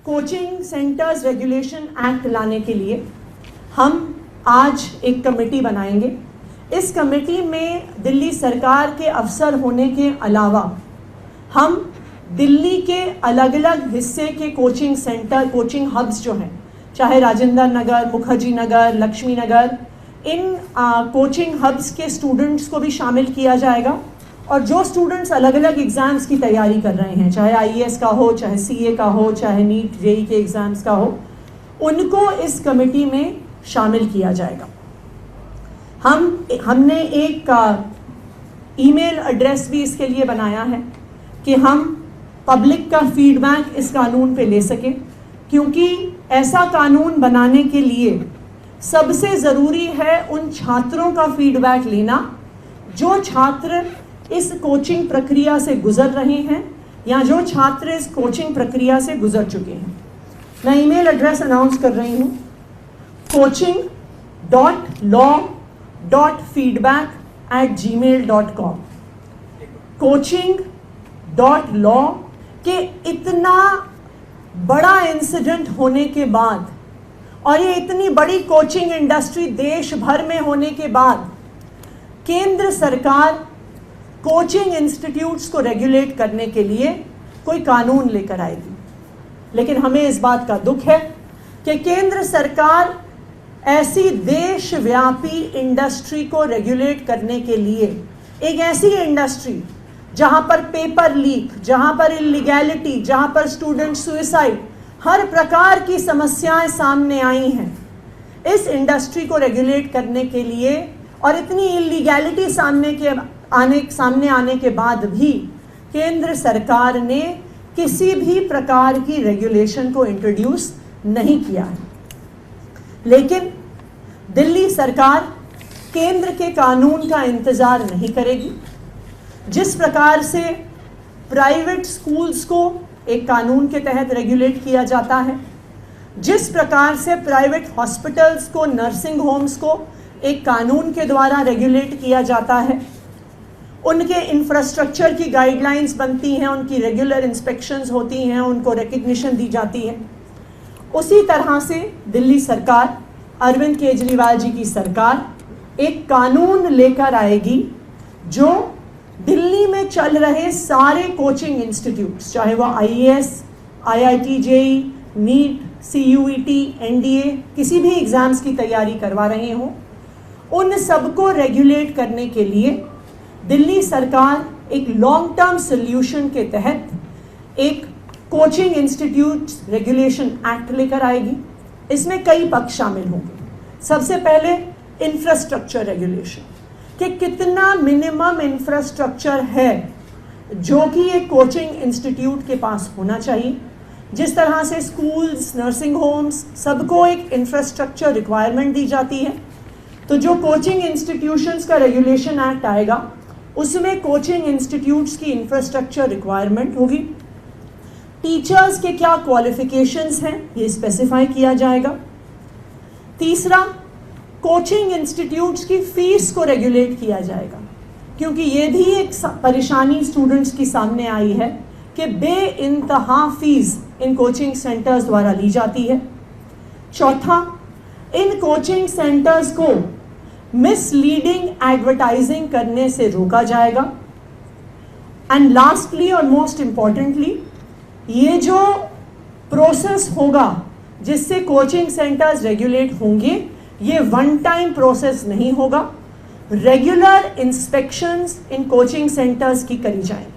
Coaching centres regulation act लाने के लिए हम आज एक कमेटी बनाएंगे। इस कमेटी में दिल्ली सरकार के अफसर होने के अलावा हम दिल्ली के अलग अलग हिस्से के कोचिंग सेंटर, कोचिंग हब्स जो हैं, चाहे राजेंद्र नगर, मुखर्जी नगर, लक्ष्मी नगर, इन कोचिंग हब्स के स्टूडेंट्स को भी शामिल किया जाएगा। और जो स्टूडेंट्स अलग अलग एग्ज़ाम्स की तैयारी कर रहे हैं, चाहे IAS का हो, चाहे CA का हो, चाहे नीट JEE के एग्ज़ाम्स का हो, उनको इस कमेटी में शामिल किया जाएगा। हमने एक ईमेल एड्रेस भी इसके लिए बनाया है कि हम पब्लिक का फीडबैक इस कानून पे ले सकें, क्योंकि ऐसा कानून बनाने के लिए सबसे ज़रूरी है उन छात्रों का फीडबैक लेना जो छात्र इस कोचिंग प्रक्रिया से गुजर रहे हैं या जो छात्र इस कोचिंग प्रक्रिया से गुजर चुके हैं। मैं ईमेल एड्रेस अनाउंस कर रही हूँ, coaching.law.feedback@gmail.com। coaching.law के इतना बड़ा इंसिडेंट होने के बाद और ये इतनी बड़ी कोचिंग इंडस्ट्री देश भर में होने के बाद केंद्र सरकार कोचिंग इंस्टीट्यूट्स को रेगुलेट करने के लिए कोई कानून लेकर आएगी। लेकिन हमें इस बात का दुख है कि केंद्र सरकार ऐसी देशव्यापी इंडस्ट्री को रेगुलेट करने के लिए, एक ऐसी इंडस्ट्री जहां पर पेपर लीक, जहां पर इलीगैलिटी, जहां पर स्टूडेंट सुसाइड, हर प्रकार की समस्याएं सामने आई हैं, इस इंडस्ट्री को रेगुलेट करने के लिए और इतनी इलीगैलिटी सामने आने के बाद भी केंद्र सरकार ने किसी भी प्रकार की रेगुलेशन को इंट्रोड्यूस नहीं किया है। लेकिन दिल्ली सरकार केंद्र के कानून का इंतज़ार नहीं करेगी। जिस प्रकार से प्राइवेट स्कूल्स को एक कानून के तहत रेगुलेट किया जाता है, जिस प्रकार से प्राइवेट हॉस्पिटल्स को, नर्सिंग होम्स को एक कानून के द्वारा रेगुलेट किया जाता है, उनके इंफ्रास्ट्रक्चर की गाइडलाइंस बनती हैं, उनकी रेगुलर इंस्पेक्शंस होती हैं, उनको रिकग्निशन दी जाती है, उसी तरह से दिल्ली सरकार, अरविंद केजरीवाल जी की सरकार एक कानून लेकर आएगी जो दिल्ली में चल रहे सारे कोचिंग इंस्टीट्यूट्स, चाहे वो IAS, IIT JEE, NEET, CUET, NDA, किसी भी एग्ज़ाम्स की तैयारी करवा रहे हों, उन सबको रेगुलेट करने के लिए दिल्ली सरकार एक लॉन्ग टर्म सोल्यूशन के तहत एक कोचिंग इंस्टीट्यूट्स रेगुलेशन एक्ट लेकर आएगी। इसमें कई पक्ष शामिल होंगे। सबसे पहले इंफ्रास्ट्रक्चर रेगुलेशन, कि कितना मिनिमम इंफ्रास्ट्रक्चर है जो कि एक कोचिंग इंस्टीट्यूट के पास होना चाहिए। जिस तरह से स्कूल्स, नर्सिंग होम्स, सबको एक इंफ्रास्ट्रक्चर रिक्वायरमेंट दी जाती है, तो जो कोचिंग इंस्टीट्यूशंस का रेगुलेशन एक्ट आएगा उसमें कोचिंग इंस्टीट्यूट्स की इंफ्रास्ट्रक्चर रिक्वायरमेंट होगी। टीचर्स के क्या क्वालिफिकेशंस हैं ये स्पेसिफाई किया जाएगा। तीसरा, कोचिंग इंस्टीट्यूट्स की फ़ीस को रेगुलेट किया जाएगा, क्योंकि ये भी एक परेशानी स्टूडेंट्स की सामने आई है कि बेइंतहा फ़ीस इन कोचिंग सेंटर्स द्वारा ली जाती है। चौथा, इन कोचिंग सेंटर्स को मिसलीडिंग एडवर्टाइजिंग करने से रोका जाएगा। एंड लास्टली और मोस्ट इम्पॉर्टेंटली, ये जो प्रोसेस होगा जिससे कोचिंग सेंटर्स रेगुलेट होंगे, ये वन टाइम प्रोसेस नहीं होगा। Regular inspections in coaching centres की करी जाएंगी।